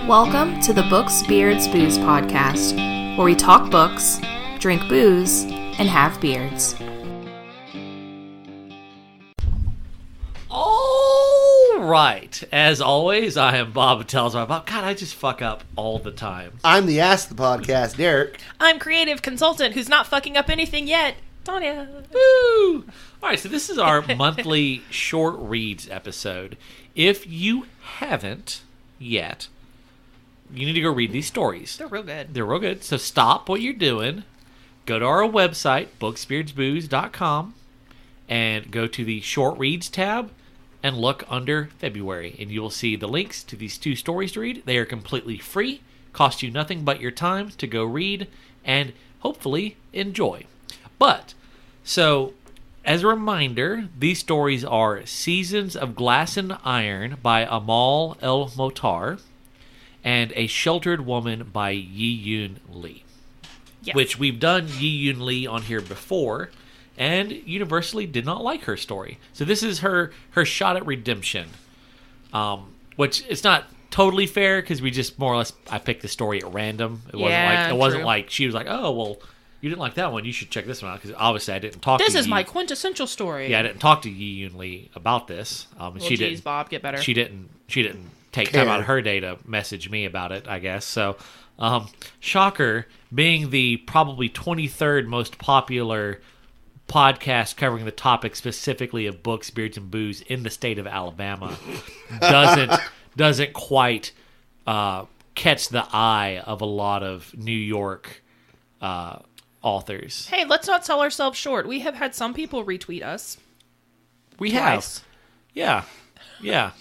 Welcome to the Books, Beards, Booze podcast, where we talk books, drink booze, and have beards. All right. As always, I am Bob Tells my Bob. God, I just fuck up all the time. I'm the Ask the Podcast, Derek. I'm creative consultant who's not fucking up anything yet, Tanya. Woo! All right, so this is our monthly short reads episode. If you haven't yet, you need to go read these stories. They're real good. They're real good. So stop what you're doing, go to our website, booksbeardsbooze.com, and go to the short reads tab and look under February, and you will see the links to these two stories to read. They are completely free, cost you nothing but your time to go read and hopefully enjoy. But, so, as a reminder, these stories are Seasons of Glass and Iron by Amal El-Mohtar and A Sheltered Woman by Yi-Yun Lee. Yes. Which we've done Yi-Yun Lee on here before, and universally did not like her story. So this is her shot at redemption, which it's not totally fair because we just more or less I picked the story at random. It wasn't like she was like, oh well, you didn't like that one, you should check this one out, because obviously I didn't talk. This is my quintessential story. Yeah, I didn't talk to Yi-Yun Lee about this. She didn't. Bob, get better. She didn't take time out of her day to message me about it, I guess. So, shocker, being the probably 23rd most popular podcast covering the topic specifically of books, beards, and booze in the state of Alabama, doesn't quite catch the eye of a lot of New York authors. Hey, let's not sell ourselves short. We have had some people retweet us. We Twice. have. Yeah.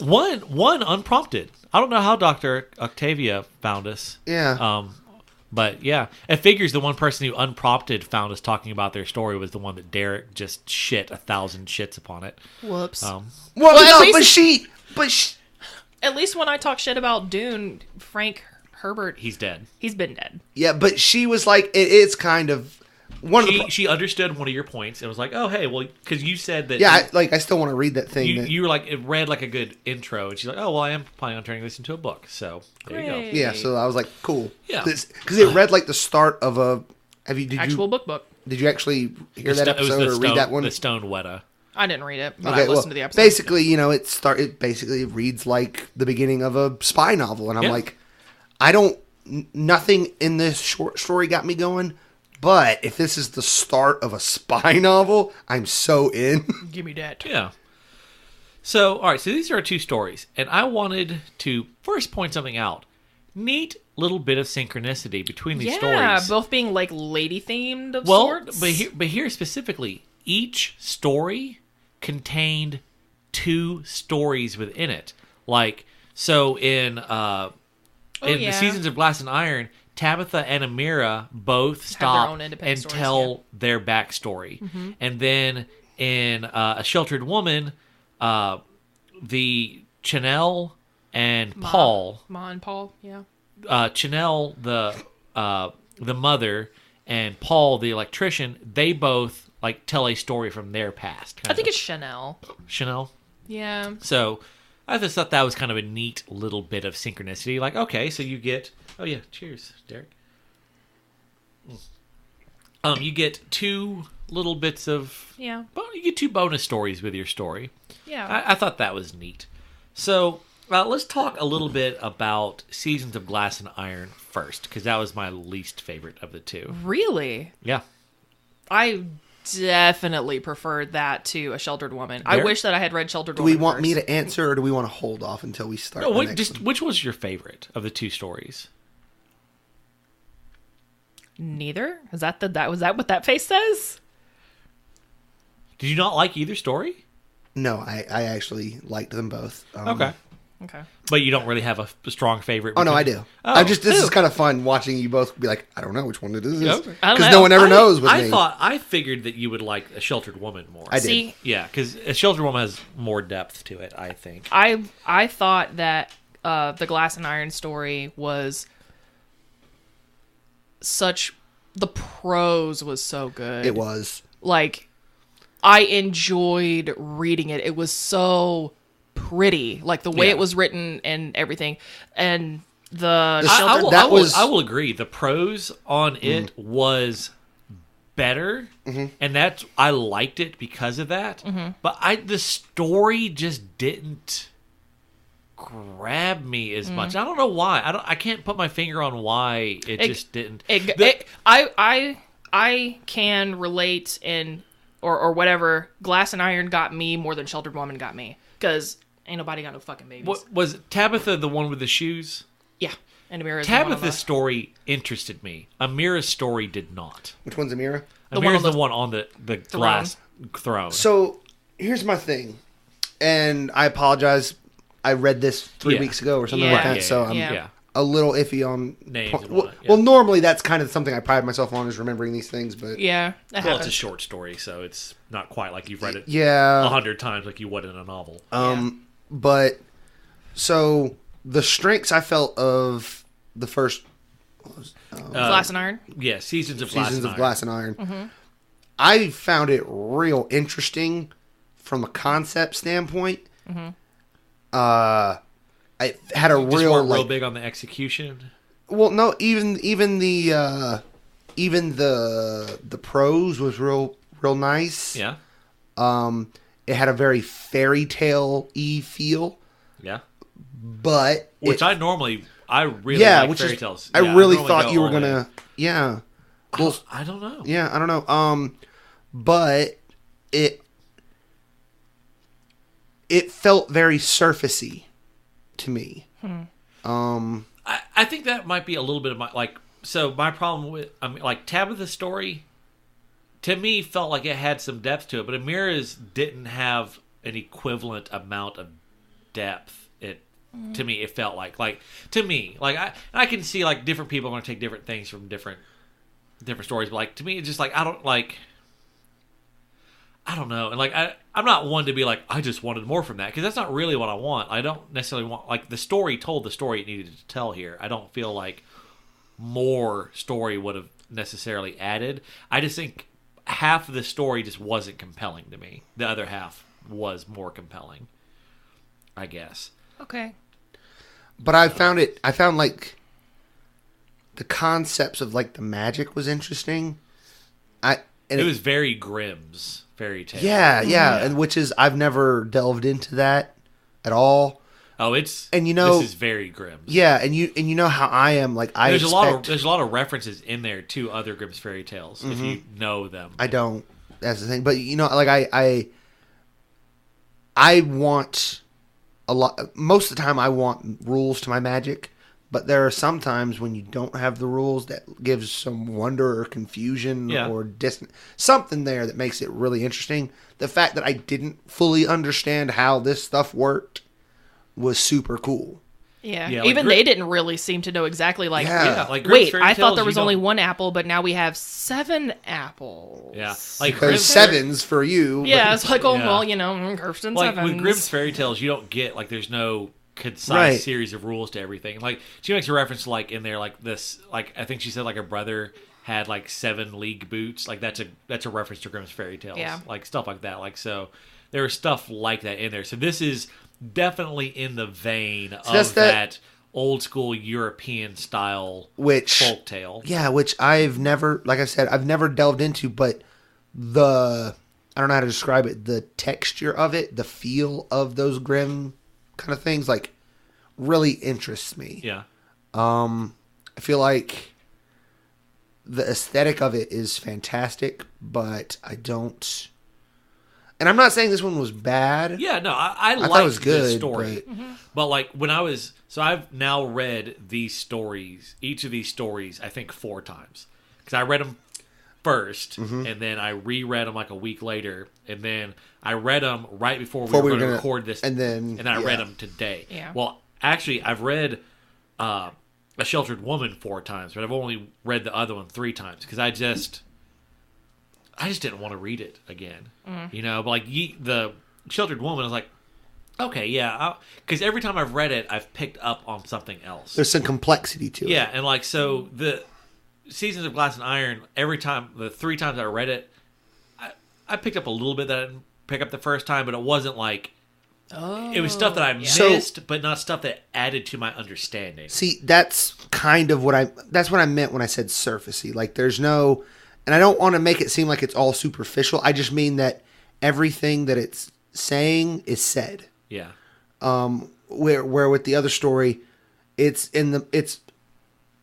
One unprompted. I don't know how Dr. Octavia found us. Yeah. But yeah, it figures the one person who unprompted found us talking about their story was the one that Derek just shit 1,000 shits upon it. Whoops. Well, at no, least- but she. At least when I talk shit about Dune, Frank Herbert, He's dead. he's been dead. Yeah, but she was like, it's kind of one of the. She understood one of your points and was like, "Oh, hey, well," because you said that. Yeah, I still want to read that thing. You were like, it read like a good intro, and she's like, "Oh, well, I am planning on turning this into a book." So there you Great. go. Yeah, so I was like, cool. Yeah. Because it read like the start of a. Actual book. Did you actually hear that It was episode or read that one? The Stone Weta. I didn't read it, but Okay, I listened to the episode. basically, it basically reads like the beginning of a spy novel, and I'm Yeah. like, nothing in this short story got me going, but if this is the start of a spy novel, I'm so in. Give me that. Yeah. So, all right, so these are our two stories, and I wanted to first point something out. Neat little bit of synchronicity between these Yeah, stories. both being like lady themed of Well, sorts. but here specifically, each story contained two stories within it. Like, so in the Seasons of Glass and Iron, Tabitha and Amira both stop own and independent stories, tell their backstory. Mm-hmm. And then in A Sheltered Woman, the Chanel and Paul, Ma and Paul, yeah. Chanel the mother and Paul the electrician, they both like tell a story from their past. I think it's Chanel. Chanel. Yeah. So I just thought that was kind of a neat little bit of synchronicity. Like, okay, so you get... Oh, yeah. Cheers, Derek. You get two little bits of... Yeah. You get two bonus stories with your story. Yeah. I thought that was neat. So let's talk a little bit about Seasons of Glass and Iron first, because that was my least favorite of the two. Really? Yeah. I definitely preferred that to A Sheltered Woman. I There- wish that I had read Sheltered Do Woman we want first. me to answer, or do we want to hold off until we start No, the wait, next just one? which was your favorite of the two stories? Neither? Was that what that face says? Did you not like either story? No, I actually liked them both. Okay. Okay. But you don't really have a strong favorite? Oh, no, I between- do. Oh. This is kind of fun watching you both be like, I don't know which one it is. Okay. I don't Because know. no one ever knows with me. I figured that you would like A Sheltered Woman more. I did. See, Yeah, because A Sheltered Woman has more depth to it, I think. I thought that the Glass and Iron story was such... The prose was so good. It was. Like, I enjoyed reading it. It was so pretty, like the way Yeah. it was written and everything. And the I shelter. will, that I will, was- I will agree. The prose on it was better, and that's I liked it because of that. But the story just didn't grab me as much. I don't know why. I can't put my finger on why it just didn't. I can relate in or whatever. Glass and Iron got me more than Sheltered Woman got me, because ain't nobody got no fucking babies. What was Tabitha the one with the shoes? Yeah, and Amira's the one on Tabitha's story interested me. Amira's story did not. Which one's Amira? The one Amira's on the one on the glass throne. So here's my thing, and I apologize. I read this 3 Yeah. weeks ago or something Yeah. like that, Yeah, so yeah, I'm yeah. a little iffy on Names and well, whatnot, yeah. well, normally that's kind of something I pride myself on, is remembering these things. But Yeah, Well, that it's a happens. short story, so it's not quite like you've read it yeah, 100 times like you would in a novel. But so the strengths I felt of the first Glass and Iron. Yeah, Seasons of Glass seasons and of Iron. Glass and Iron, I found it real interesting from a concept standpoint. I had a Just real weren't real like big on the execution. well, no, even the prose was real nice. Yeah, It had a very fairy tale-y feel, yeah. but Which it, I really like which fairy is tales. I Yeah, really normally thought go you were all in. gonna well I don't know. yeah, I don't know. But it felt very surfacey to me. I think that might be a little bit of my like. So my problem with like Tabitha's story, to me, felt like it had some depth to it, but Amira's didn't have an equivalent amount of depth. To me, it felt like to me, like I can see like different people are going to take different things from different stories, but like to me, it's just like I don't know, and like I'm not one to be like I just wanted more from that, because that's not really what I want. I don't necessarily want like the story told the story it needed to tell here. I don't feel like more story would have necessarily added. I just think half of the story just wasn't compelling to me. The other half was more compelling, I guess. Okay. But I found like the concepts of like the magic was interesting. It was very Grimm's fairy tale. yeah, and which is I've never delved into that at all. Oh, it's And you know- this is very Grimm's. Yeah, and you know how I am, like I There's expect, there's a lot of references in there to other Grimm's fairy tales if you know them. I don't. That's the thing. But you know, like I want a lot. Most of the time, I want rules to my magic. But there are some times when you don't have the rules that gives some wonder or confusion Yeah. or something there that makes it really interesting. The fact that I didn't fully understand how this stuff worked was super cool. Yeah. Yeah, like Even Grim- they didn't really seem to know exactly like. Yeah. Yeah, like Grimm's Wait, fairy I thought tales, there you was only don't- one apple, but now we have 7 apples. Yeah, like Because Grimm's sevens for you. Yeah, it's like, oh, Yeah. well, you know, Kirsten like sevens. with Grimm's fairy tales, you don't get like there's no concise Right. series of rules to everything. Like she makes a reference to, like in there like this, like I think she said like her brother had like 7 league boots. Like that's a reference to Grimm's fairy tales. Yeah. Like stuff like that. Like so there was stuff like that in there. So this is definitely in the vein of that's that old school European style Which folk tale. Yeah, which I've never, like I said, I've never delved into, but I don't know how to describe it, the texture of it, the feel of those Grimm kind of things, like, really interests me. Yeah. I feel like the aesthetic of it is fantastic, but I don't... And I'm not saying this one was bad. Yeah, no, I thought it liked was good, the story. But like when I was, so I've now read these stories, each of these stories, I think 4 times. Because I read them first, and then I reread them like a week later, and then I read them right before we were going to record this, and then I yeah. read them today. Yeah. Well, actually, I've read A Sheltered Woman 4 times, but I've only read the other one 3 times, because I just didn't want to read it again. You know, but like the Sheltered Woman, I was like, okay, yeah, because every time I've read it, I've picked up on something else. There's some complexity to it. Yeah, and like so the Seasons of Glass and Iron, every time the 3 times I read it, I picked up a little bit that I didn't pick up the first time, but it wasn't like It was stuff that I missed, but not stuff that added to my understanding. See, that's kind of what I meant when I said surfacey. Like, there's no, and I don't want to make it seem like it's all superficial. I just mean that everything that it's saying is said. Yeah. Where with the other story, it's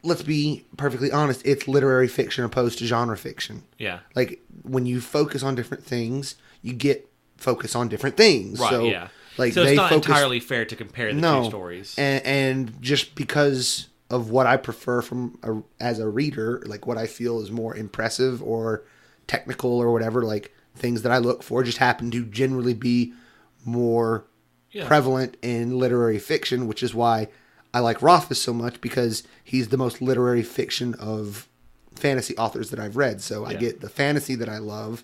let's be perfectly honest, it's literary fiction opposed to genre fiction. Yeah. Like, when you focus on different things, you get focus on different things. Right, so, yeah. Like, so it's they not focus, entirely fair to compare the two stories. And just because of what I prefer as a reader, like what I feel is more impressive or technical or whatever, like things that I look for just happen to generally be more prevalent in literary fiction, which is why I like Rothfuss so much, because he's the most literary fiction of fantasy authors that I've read. So I get the fantasy that I love.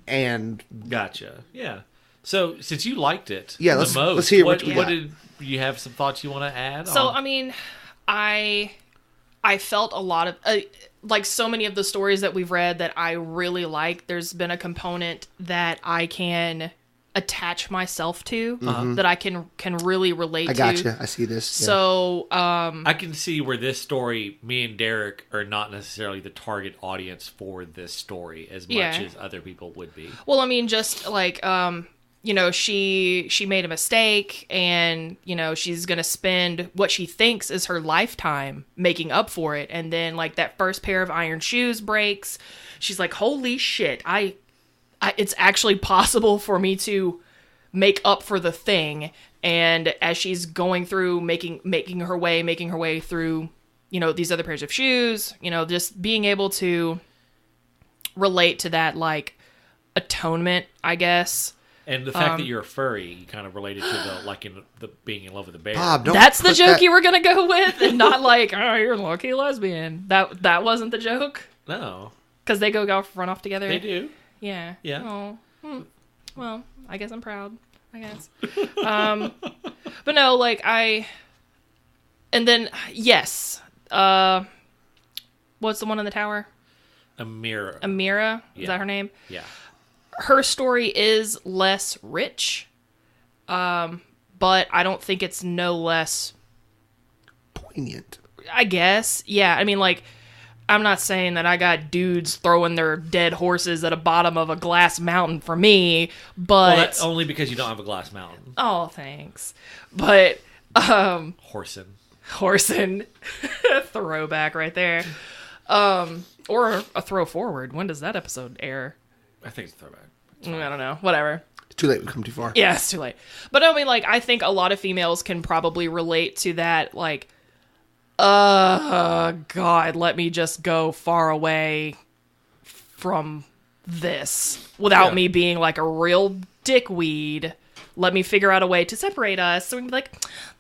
And gotcha. Yeah. So, since you liked it let's most, hear what what did you have some thoughts you want to add? So, I mean, I felt a lot of, like so many of the stories that we've read that I really like, there's been a component that I can attach myself to, that I can really relate to. I gotcha. I see this. Yeah. So, I can see where this story, me and Derek are not necessarily the target audience for this story as much as other people would be. Well, I mean, just like, you know, she made a mistake, and, you know, she's going to spend what she thinks is her lifetime making up for it. And then, like, that first pair of iron shoes breaks. She's like, holy shit, it's actually possible for me to make up for the thing. And as she's going through making her way through, you know, these other pairs of shoes, you know, just being able to relate to that, like, atonement, I guess. And the fact that you're a furry, you kind of related to the being in love with a bear. Bob, that's the joke you were gonna go with, and not like, oh, you're a lucky lesbian. That wasn't the joke. No, because they run off together. They do. Yeah. Yeah. Oh. Well, I guess I'm proud. I guess. But no, like and then yes. What's the one in the tower? Amira. Amira? Is that her name? Yeah. Her story is less rich, but I don't think it's no less poignant. I guess. Yeah, I mean, like, I'm not saying that I got dudes throwing their dead horses at the bottom of a glass mountain for me, but... Well, that's only because you don't have a glass mountain. Oh, thanks. But, Horsin. Throwback right there. Or a throw forward. When does that episode air? I think it's a throwback. I don't know. Whatever. It's too late. We've come too far. Yeah, it's too late. But I mean, like, I think a lot of females can probably relate to that, like, God, let me just go far away from this without me being like a real dickweed. Let me figure out a way to separate us. So we can be like,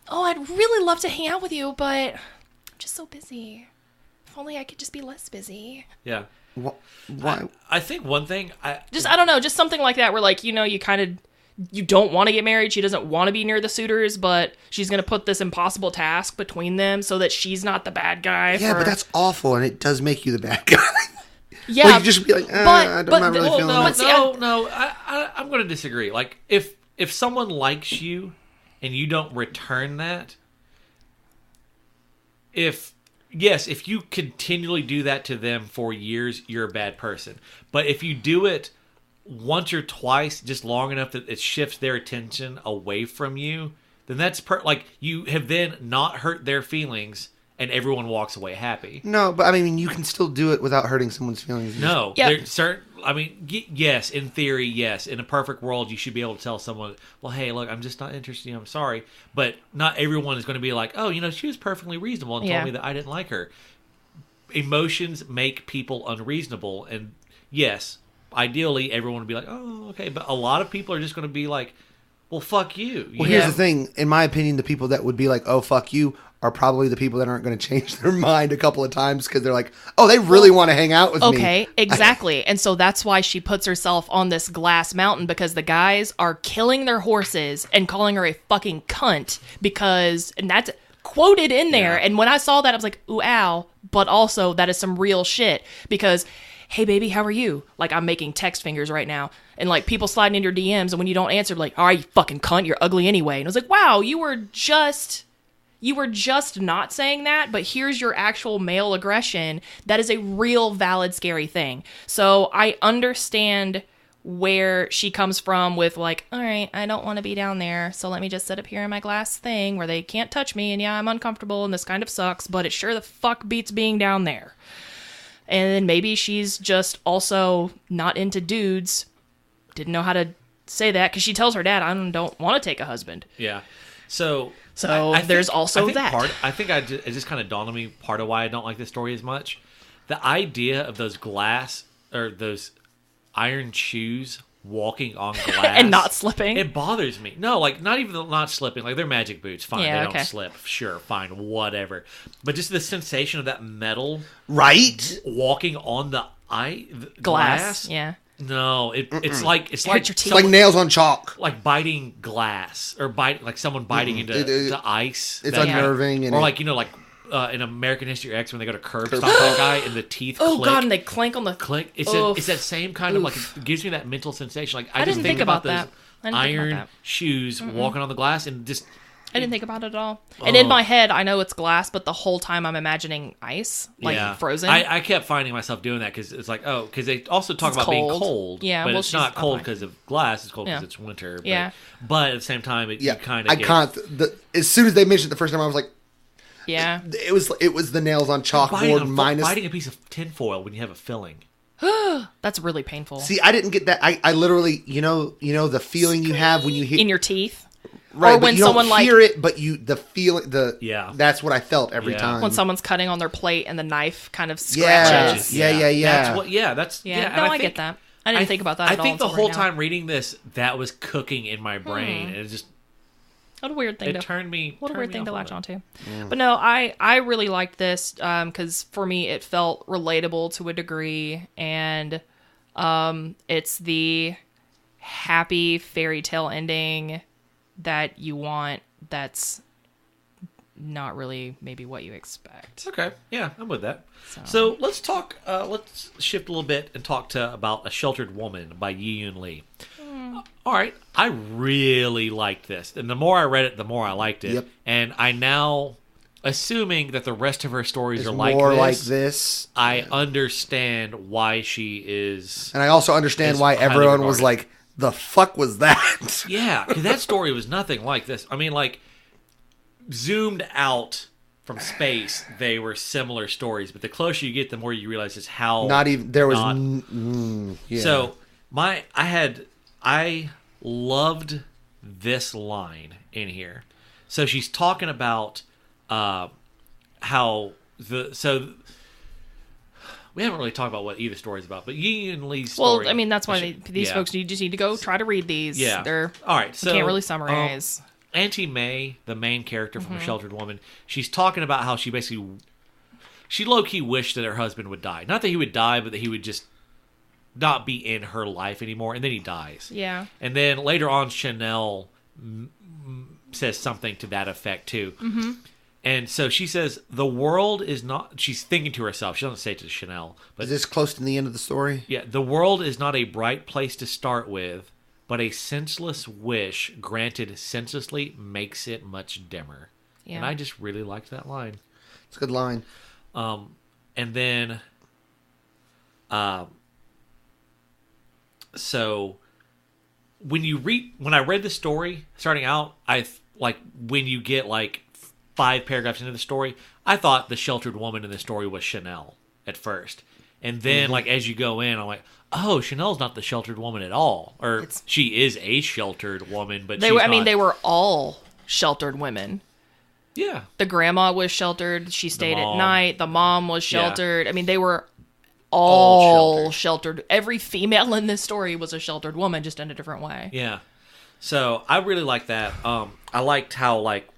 oh, I'd really love to hang out with you, but I'm just so busy. If only I could just be less busy. Yeah. Why? I think one thing... I don't know, just something like that where, like, you know, you don't want to get married. She doesn't want to be near the suitors, but she's going to put this impossible task between them so that she's not the bad guy. Yeah, but that's awful, and it does make you the bad guy. Yeah. Like, you just be like, I'm not really feeling that. No, I'm going to disagree. Like, if someone likes you and you don't return that, if you continually do that to them for years, you're a bad person. But if you do it once or twice, just long enough that it shifts their attention away from you, then that's like you have then not hurt their feelings, and everyone walks away happy. No, but I mean, you can still do it without hurting someone's feelings. No, I mean, yes, in theory, yes. In a perfect world, you should be able to tell someone, well, hey, look, I'm just not interested. I'm sorry. But not everyone is going to be like, oh, you know, she was perfectly reasonable and told me that I didn't like her. Emotions make people unreasonable. And yes, ideally, everyone would be like, oh, okay. But a lot of people are just going to be like, well, fuck you. Well, here's the thing. In my opinion, the people that would be like, oh, fuck you, are probably the people that aren't going to change their mind a couple of times because they're like, oh, they really want to hang out with me. Okay, exactly. And so that's why she puts herself on this glass mountain, because the guys are killing their horses and calling her a fucking cunt and that's quoted in there. Yeah. And when I saw that, I was like, ooh, ow. But also, that is some real shit, because hey baby, how are you? Like I'm making text fingers right now. And like people sliding in your DMs, and when you don't answer, like, all right, you fucking cunt, you're ugly anyway. And I was like, wow, you were just not saying that, but here's your actual male aggression. That is a real, valid, scary thing. So I understand where she comes from with like, all right, I don't want to be down there, so let me just sit up here in my glass thing where they can't touch me, and yeah, I'm uncomfortable, and this kind of sucks, but it sure the fuck beats being down there. And then maybe she's just also not into dudes. Didn't know how to say that, because she tells her dad, I don't want to take a husband. Yeah. So there's also that. It just kind of dawned on me part of why I don't like this story as much. The idea of those glass or those iron shoes walking on glass and not slipping. It bothers me. No, like not even not slipping. Like they're magic boots. Fine, Yeah, they okay. don't slip. Sure, fine, whatever. But just the sensation of that metal Right? walking on the Glass. Yeah. No, it's like Hurt your teeth. It's like nails on chalk. like biting glass or like someone biting into to ice. It's That kind of- unnerving. And or like in American History X when they go to curb stomp that guy and the teeth Oh click. god, and they clank on the Click. It's Oof. it's that same kind of like it gives me that mental sensation. Like I just didn't think think about those that. I didn't think about iron that. shoes walking on the glass and just I didn't think about it at all. And in my head, I know it's glass, but the whole time I'm imagining ice, like frozen. I kept finding myself doing that because it's like because they also talk It's about being cold. cold. Yeah, but well, it's she's not cold fine. because of glass. It's cold because Yeah. it's winter. But, Yeah. but at the same time, you kind of I can't. As soon as they mentioned it the first time, I was like, yeah. it was the nails on chalkboard minus. biting a piece of tinfoil when you have a filling. That's really painful. See, I didn't get that. I literally, the feeling you have when you hit In your teeth. right, or but when you don't someone hear it, but the feeling Yeah. That's what I felt every Yeah. time. When someone's cutting on their plate and the knife kind of Yeah. scratches. Yeah. That's what. Yeah, that's Yeah. yeah. No, and I get that. I didn't think about that at all. I think the until whole right now. time reading this, that was cooking in my brain, and it just What a weird thing it to turned me. What a turned weird me thing to off latch on onto. But no, I really liked this because for me it felt relatable to a degree, and it's the happy fairy tale ending that you want. That's not really maybe what you expect. Okay, yeah, I'm with that. So let's talk. Let's shift a little bit and talk about A Sheltered Woman by Yi Yun Lee. All right, I really liked this, and the more I read it, the more I liked it. Yep. And I now, assuming that the rest of her stories It's are more like like this. I understand why she is. And I also understand It's why highly everyone was regarded. like, the fuck was that? Yeah, because that story was nothing like this. I mean, like, zoomed out from space, they were similar stories, but the closer you get, the more you realize just how Not even, there was, not- yeah. So I loved this line in here. So she's talking about how we haven't really talked about what either story's about, but Yi Yun Lee's story. Well, I mean that's why these yeah. folks you just need to go try to read these. Yeah. They're all right. So can't really summarize. Auntie May, the main character from A Sheltered Woman, she's talking about how she low-key wished that her husband would die. Not that he would die, but that he would just not be in her life anymore, and then he dies. Yeah. And then later on, Chanel says something to that effect, too. Mm-hmm. And so she says, the world is not... She's thinking to herself. She doesn't say it to Chanel. But Is this close to the end of the story? yeah, the world is not a bright place to start with, but a senseless wish granted senselessly makes it much dimmer. Yeah. And I just really liked that line. It's a good line. And then, so when I read the story starting out, when you get like 5 paragraphs into the story, I thought the sheltered woman in the story was Chanel at first. And then, like, as you go in, I'm like, oh, Chanel's not the sheltered woman at all. Or she is a sheltered woman, but They she's were. I mean, not- they were all sheltered women. Yeah. The grandma was sheltered. She stayed at mom. night. The mom was Yeah. sheltered. I mean, they were All all sheltered. Every female in this story was a sheltered woman, just in a different way. Yeah. So I really liked that. I liked how like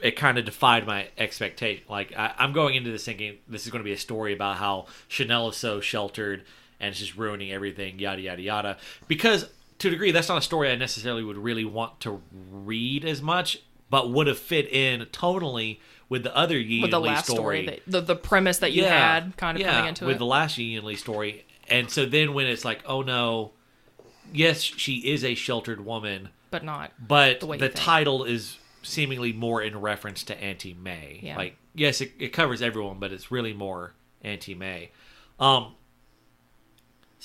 it kind of defied my expectation. Like I'm going into this thinking this is going to be a story about how Chanel is so sheltered and it's just ruining everything, yada yada yada. Because to a degree, that's not a story I necessarily would really want to read as much, but would have fit in totally with the other Yi With Yun the Lee last story. story, the premise that you had kind of coming into with it. the last Yi Yun Lee story. And so then when it's like, oh no, yes, she is a sheltered woman, But not. but The way you the think. title is seemingly more in reference to Auntie May. Yeah. Like, yes, it covers everyone, but it's really more Auntie May. So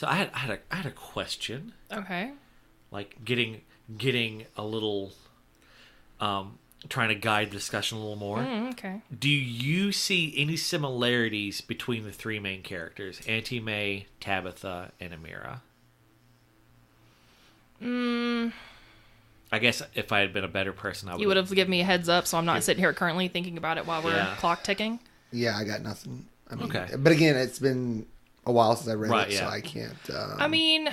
I had a question, Okay. like getting a little, trying to guide the discussion a little more. Okay. Do you see any similarities between the three main characters, Auntie May, Tabitha, and Amira? I guess if I had been a better person, I would. You would have given me a heads up, so I'm not sitting here currently thinking about it while we're Yeah. clock ticking. Yeah, I got nothing. I mean, Okay. But again, it's been a while since I read Right, it, so yeah. I can't. I mean,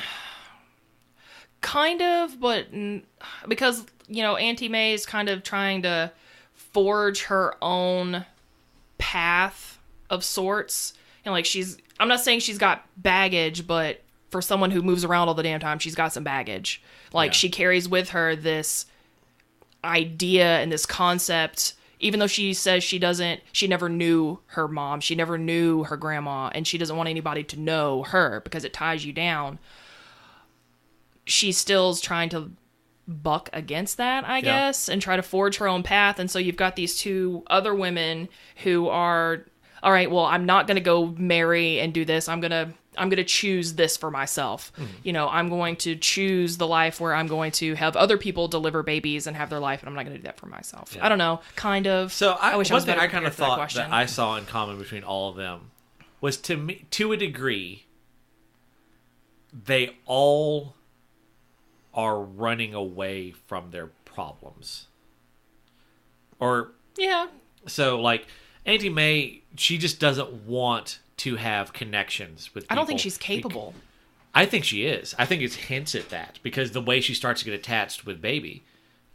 kind of, but because, Auntie May is kind of trying to forge her own path of sorts. Like I'm not saying she's got baggage, but for someone who moves around all the damn time, she's got some baggage. Like Yeah. she carries with her this idea and this concept, even though she says she never knew her mom, she never knew her grandma, and she doesn't want anybody to know her because it ties you down. She still's trying to buck against that, I guess, and try to forge her own path. And so you've got these two other women who are, all right, well, I'm not going to go marry and do this. I'm going to choose this for myself. I'm going to choose the life where I'm going to have other people deliver babies and have their life, and I'm not going to do that for myself. Yeah. I don't know, kind of. So I wish I one was thing better I kind of prepared for that thought question. that I saw in common between all of them was, to me, to a degree, they all are running away from their problems. Or Yeah. so, like, Auntie May, she just doesn't want to have connections with people. I don't think she's capable. I think she is. I think it's hints at that because the way she starts to get attached with Baby.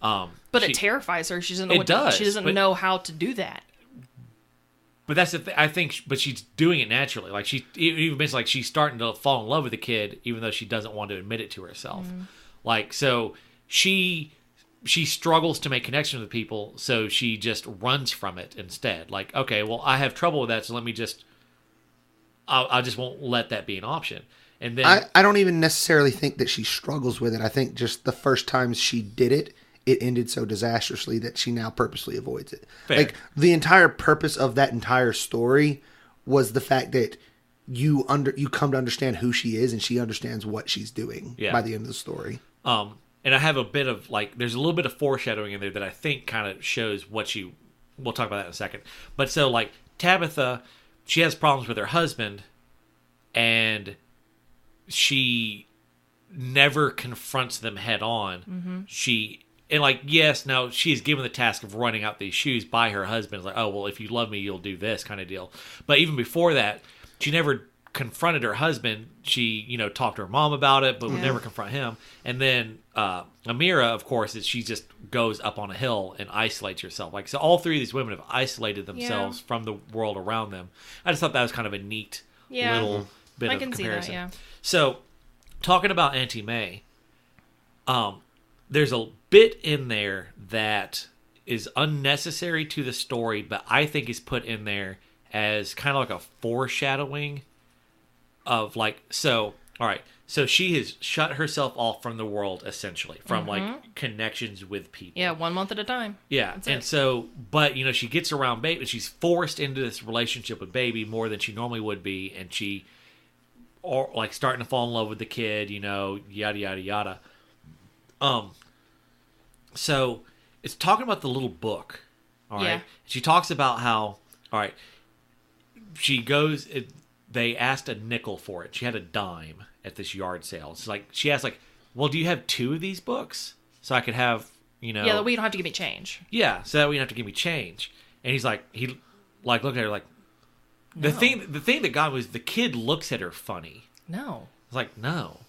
But she- it terrifies her. She doesn't know It what does, she doesn't but- know how to do that. But that's the thing. I think, but she's doing it naturally. Like she even mentions, like she's starting to fall in love with the kid, even though she doesn't want to admit it to herself. Like so, she struggles to make connections with people, so she just runs from it instead. Like, okay, well, I have trouble with that, so let me just, I just won't let that be an option. And then I don't even necessarily think that she struggles with it. I think just the first times she did it, it ended so disastrously that she now purposely avoids it. Fair. Like the entire purpose of that entire story was the fact that you come to understand who she is and she understands what she's doing Yeah. by the end of the story. And I have a bit of like, there's a little bit of foreshadowing in there that I think kind of shows what we'll talk about that in a second. But so like Tabitha, she has problems with her husband and she never confronts them head on. And like, yes, now she's given the task of running out these shoes by her husband. It's like, oh, well, if you love me, you'll do this kind of deal. But even before that, she never confronted her husband. She, talked to her mom about it, but would never confront him. And then Amira, of course, she just goes up on a hill and isolates herself. Like, so all three of these women have isolated themselves from the world around them. I just thought that was kind of a neat little bit I of can see that, comparison. yeah. So, talking about Auntie May, there's a bit in there that is unnecessary to the story, but I think is put in there as kind of like a foreshadowing of like, so, all right, so she has shut herself off from the world, essentially, from like connections with people. Yeah, 1 month at a time. Yeah, That's and it. so, but she gets around Baby, she's forced into this relationship with Baby more than she normally would be, and she, or like starting to fall in love with the kid, yada yada yada. So it's talking about the little book. All right, Yeah. she talks about how, all right, she goes. They asked a nickel for it. She had a dime at this yard sale. It's like she asked, like, well, do you have 2 of these books so I could have, Yeah, that we don't have to give me change. yeah, so that way you don't have to give me change. And he looked at her like, the thing that got me was the kid looks at her funny. No. I was like, no.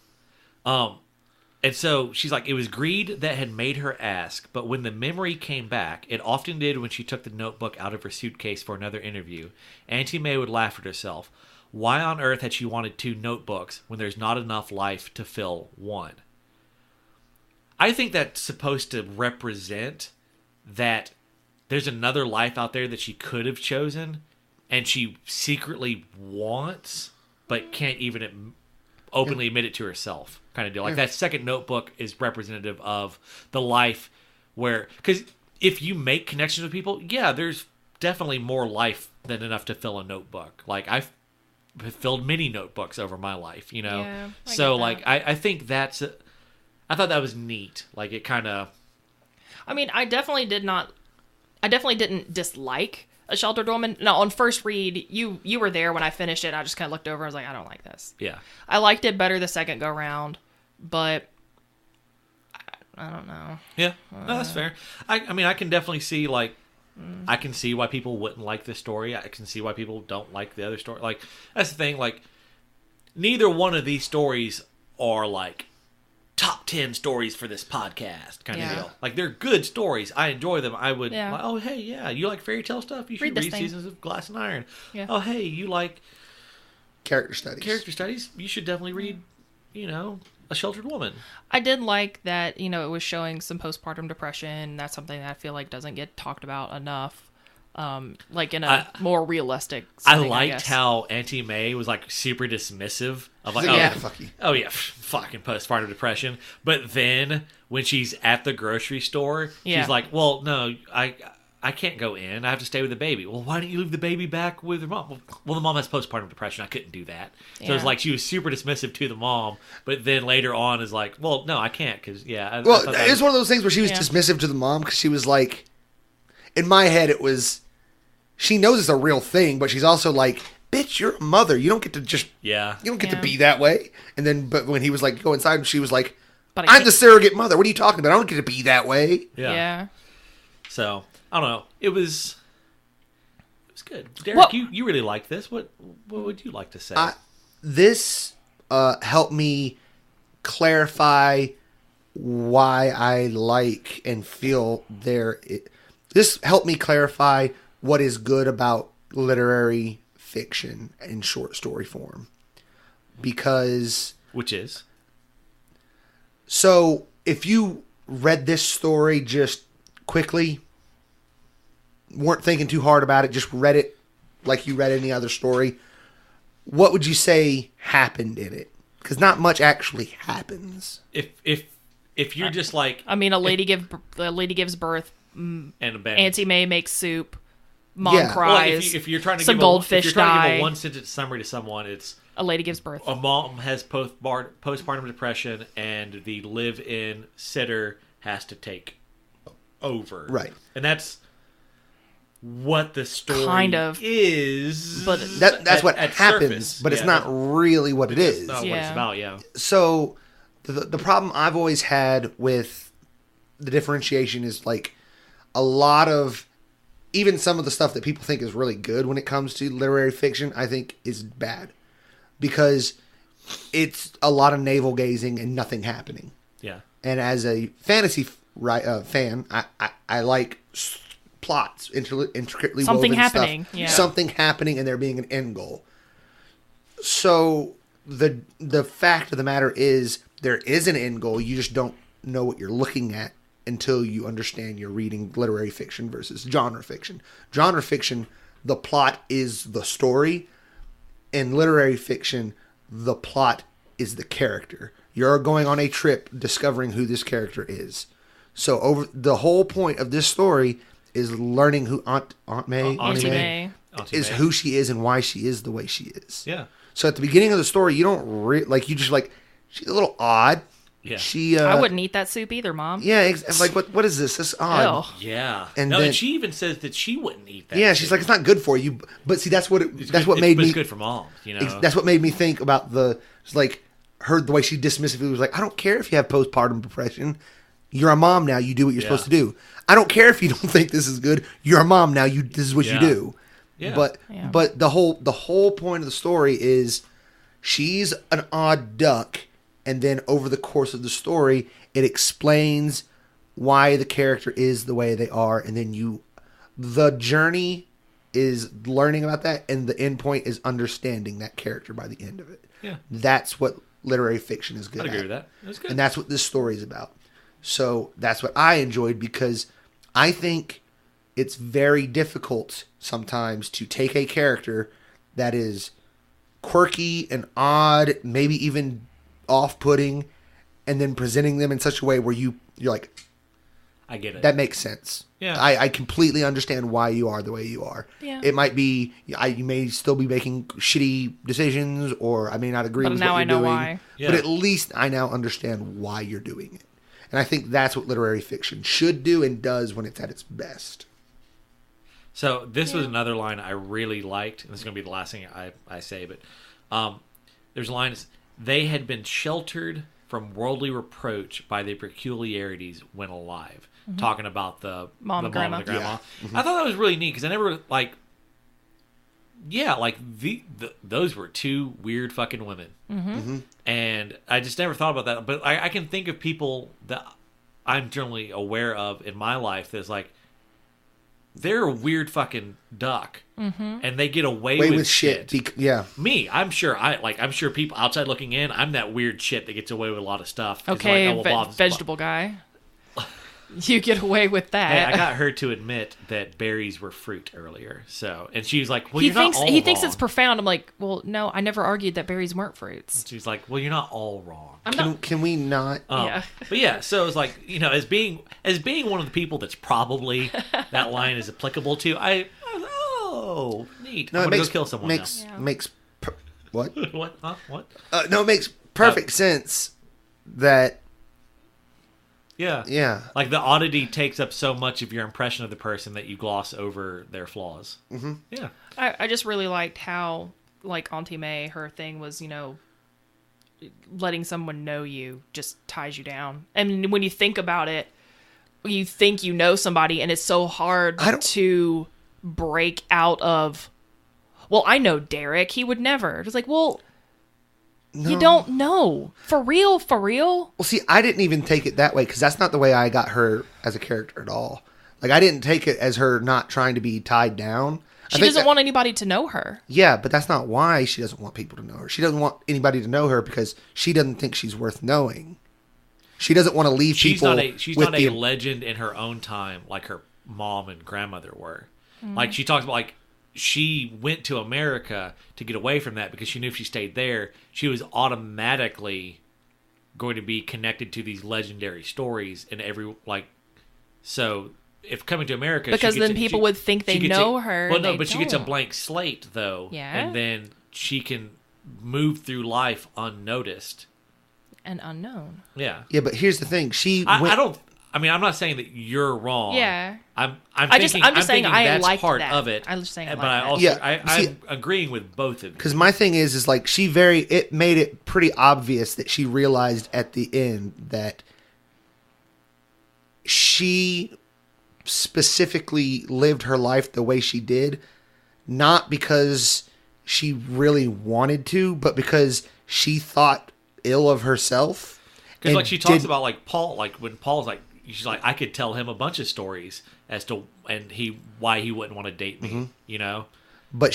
And so she's like, it was greed that had made her ask, but when the memory came back, it often did when she took the notebook out of her suitcase for another interview, Auntie May would laugh at herself. Why on earth had she wanted 2 notebooks when there's not enough life to fill one? I think that's supposed to represent that there's another life out there that she could have chosen and she secretly wants but can't even openly admit it to herself, kind of deal. Like that second notebook is representative of the life where, because if you make connections with people, yeah, there's definitely more life than enough to fill a notebook. Like I've filled many notebooks over my life, you know. Yeah, I so get like that. I think that's I thought that was neat. Like it kind of I mean, I definitely didn't dislike A Sheltered Woman. No, on first read, you were there when I finished it. I just kind of looked over. I was like, I don't like this. yeah. I liked it better the second go round, but I don't know. Yeah, no, that's fair. I mean, I can definitely see, like, I can see why people wouldn't like this story. I can see why people don't like the other story. Like, that's the thing. Like, neither one of these stories are, like, top 10 stories for this podcast kind of Yeah. deal. Like, they're good stories. I enjoy them. I would, Yeah. like, oh, hey, yeah, you like fairy tale stuff? You should Read this read thing. Seasons of Glass and Iron. Yeah. Oh, hey, you like Character studies. character studies? You should definitely read, you know, A Sheltered Woman. I did like that, it was showing some postpartum depression. That's something that I feel like doesn't get talked about enough. Like in a more realistic setting, I liked guess. how Auntie May was like super dismissive of like, Like, yeah, fuck you. oh yeah, fucking postpartum depression. But then when she's at the grocery store, Yeah. she's like, well, no, I can't go in. I have to stay with the baby. Well, why don't you leave the baby back with her mom? Well, the mom has postpartum depression. I couldn't do that. So it's Yeah. like she was super dismissive to the mom, but then later on is like, well, no, I can't because I Well, thought that it's one of those things where she was Yeah. dismissive to the mom because she was like, in my head, it was, she knows it's a real thing, but she's also like, bitch, you're a mother. You don't get to just, yeah. you don't get to Yeah. be that way. And then, but when he was like, go inside, she was like, But I I'm can't- the surrogate mother. What are you talking about? I don't get to be that way. Yeah. So I don't know. It was good. Derek, Well- you really liked this. What would you like to say? This helped me clarify why I like and feel this helped me clarify what is good about literary fiction in short story form. Because Which is so if you read this story just quickly, weren't thinking too hard about it, just read it like you read any other story, what would you say happened in it? Because not much actually happens. if you're just like I mean, a lady gives birth. and a Auntie May makes soup. Mom Yeah. Well, cries. if you're trying to some give goldfish if you're trying to give die. a one sentence summary to someone, it's A lady gives birth. a mom has postpartum depression and the live-in sitter has to take over. Right. And that's what the story Kind of. is. But That's what at happens, surface. but it's Yeah, not really what it is. That's not what it's Yeah. about, yeah. So the problem I've always had with the differentiation is like a lot of even some of the stuff that people think is really good when it comes to literary fiction, I think is bad because it's a lot of navel gazing and nothing happening. Yeah. And as a fantasy fan, I like plots, intricately Something woven happening, stuff, yeah. something happening, and there being an end goal. So the fact of the matter is, there is an end goal. You just don't know what you're looking at until you understand you're reading literary fiction versus genre fiction. Genre fiction, the plot is the story. In literary fiction, the plot is the character. You're going on a trip discovering who this character is. So over the whole point of this story is learning who Aunt May, Auntie May. May. Auntie is May. who she is and why she is the way she is. Yeah. So at the beginning of the story, you don't you just like, she's a little odd. Yeah. She I wouldn't eat that soup either, Mom. Yeah, like what is this? This is odd. Ew. Yeah. And no, then- and she even says that she wouldn't eat that. Yeah, she's like, it's not good for you. But see, that's what It's that's good- what made but me. it's good for moms, you know. That's what made me think about it's like her the way she dismissively was like, I don't care if you have postpartum depression. You're a mom now. You do what you're Yeah. supposed to do. I don't care if you don't think this is good. You're a mom now. This is what you Yeah. do. Yeah. Yeah. But the whole point of the story is she's an odd duck, and then over the course of the story, it explains why the character is the way they are, and then the journey is learning about that, and the end point is understanding that character by the end of it. Yeah. That's what literary fiction is good I'd agree at. with that. It was good. And that's what this story is about. So that's what I enjoyed because I think it's very difficult sometimes to take a character that is quirky and odd, maybe even off-putting, and then presenting them in such a way where you're like, I get it. that makes sense. Yeah. I completely understand why you are the way you are. Yeah. It might be, you may still be making shitty decisions, or I may not agree But with now what I you're know doing. why. Yeah. But at least I now understand why you're doing it. And I think that's what literary fiction should do and does when it's at its best. So this was another line I really liked. And this is going to be the last thing I say, but there's a line that's, they had been sheltered from worldly reproach by their peculiarities when alive. Talking about the Mom the and grandma. and the grandma. Yeah. I thought that was really neat because I never those were two weird fucking women. And I just never thought about that. But I can think of people that I'm generally aware of in my life that's like, they're a weird fucking duck, and they get away Way with with shit. shit. Yeah. Me, I'm sure people outside looking in, I'm that weird shit that gets away with a lot of stuff. It's Okay, like, oh, well, Bob's- vegetable guy. You get away with that. Hey, I got her to admit that berries were fruit earlier. So, and she was like, "Well, he you're thinks not all he thinks wrong." it's profound. I'm like, well, no, I never argued that berries weren't fruits. She's like, "Well, you're not all wrong." I'm not. Can we not? Yeah. But yeah, so it's like, as being one of the people that's probably that line is applicable to. Oh, neat. No, I'm it gonna makes go kill someone makes now. makes what? now. What? Huh? What? No, it makes perfect sense that Yeah. Like the oddity takes up so much of your impression of the person that you gloss over their flaws. Mm-hmm. Yeah. I just really liked how, like, Auntie May, her thing was, letting someone know you just ties you down. And when you think about it, you think you know somebody, and it's so hard to break out of, well, I know Derek. He would never. It's like, well, you don't know. For real, for real. Well, see, I didn't even take it that way because that's not the way I got her as a character at all. Like, I didn't take it as her not trying to be tied down. She doesn't want anybody to know her. Yeah, but that's not why she doesn't want people to know her. She doesn't want anybody to know her because she doesn't think she's worth knowing. She doesn't want to leave people. She's not a legend in her own time like her mom and grandmother were. Like she talks about, like, she went to America to get away from that because she knew if she stayed there, she was automatically going to be connected to these legendary stories and so if coming to America, Because then people would think they know her. Well, no, and but they she gets a don't. blank slate though, Yeah. and then she can move through life unnoticed. And unknown. Yeah, Yeah, but here's the thing. I'm not saying that you're wrong. Yeah. I'm just saying thinking I that's liked part that. of it. I was just saying I but liked I that. also Yeah, I'm see- agreeing with both of you. Because my thing is like it made it pretty obvious that she realized at the end that she specifically lived her life the way she did, not because she really wanted to, but because she thought ill of herself. Because and like she talks did- about like Paul, like when Paul's like, she's like, I could tell him a bunch of stories as to why he wouldn't want to date me, you know. But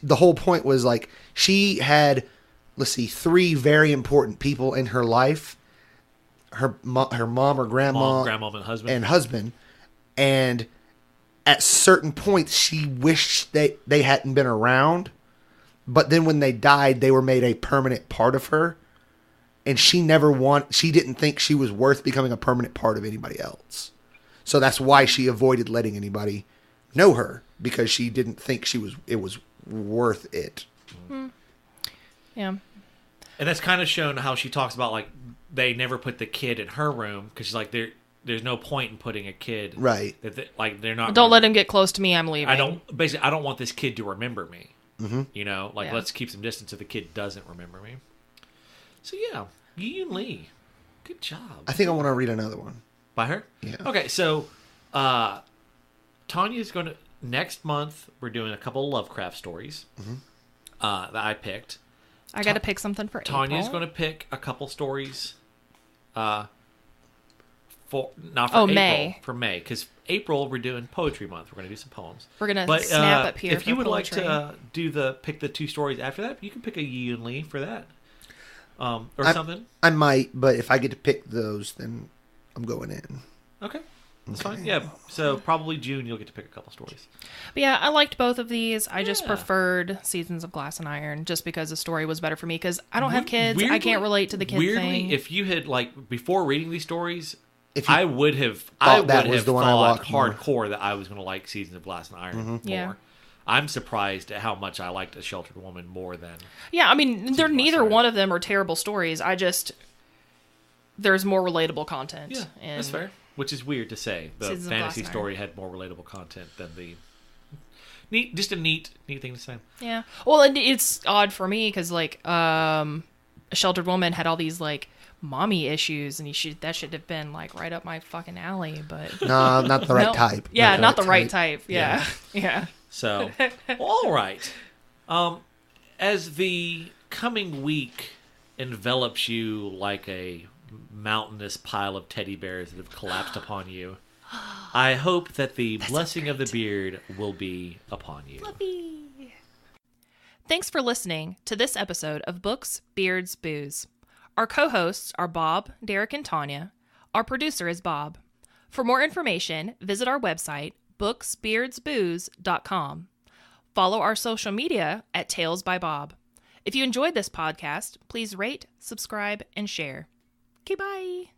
the whole point was like she had, let's see, 3 very important people in her life: her mom or grandma, and husband, and at certain points she wished they hadn't been around. But then when they died, they were made a permanent part of her, and she didn't think she was worth becoming a permanent part of anybody else. So that's why she avoided letting anybody know her, because she didn't think it was worth it. Yeah. And that's kind of shown how she talks about like they never put the kid in her room because she's like there's no point in putting a kid Right. they're not. Don't let him get close to me. I'm leaving. I don't want this kid to remember me. Mm-hmm. You know, like Yeah. let's keep some distance so the kid doesn't remember me. So yeah, Yiyun Lee, good job. I think I want to read another one. By her? Yeah. Okay, so Tanya's going to next month. We're doing a couple of Lovecraft stories that I picked. I got to pick something for Tanya's April. going to pick a couple stories. For May. For May, because April we're doing Poetry Month. We're going to do some poems. We're gonna snap up here If you for would poetry. like to pick the 2 stories after that, you can pick a Yiyun Lee for that, or something. I might, but if I get to pick those, then I'm going in. Okay. That's fine. Yeah. So probably June, you'll get to pick a couple stories. But yeah, I liked both of these. I just Yeah. preferred Seasons of Glass and Iron just because the story was better for me. Because I don't have kids, I Weirdly- can't relate to the kid weirdly, thing. if you had like before reading these stories, If you I would have thought that was the one I thought liked more. hardcore that I was going to like Seasons of Glass and Iron more. Yeah. I'm surprised at how much I liked A Sheltered Woman more than. Yeah, I mean, they're of Glass neither and Iron. one of them are terrible stories. There's more relatable content. Yeah, and that's fair. Which is weird to say. The Seasons of fantasy Glass and Iron. story had more relatable content than the just a neat thing to say. Yeah. Well, and it's odd for me because like A Sheltered Woman had all these like mommy issues, and that should have been like right up my fucking alley. But no, not the right No. type. Yeah, not the right type. Yeah. Yeah. So, all right. As the coming week envelops you like a mountainous pile of teddy bears that have collapsed upon you, I hope that the blessing of the beard will be upon you. Thanks for listening to this episode of Books, Beards, Booze. Our co-hosts are Bob, Derek, and Tanya. Our producer is Bob. For more information, visit our website, booksbeardsbooze.com. Follow our social media at Tales by Bob. If you enjoyed this podcast, please rate, subscribe, and share. Okay, bye.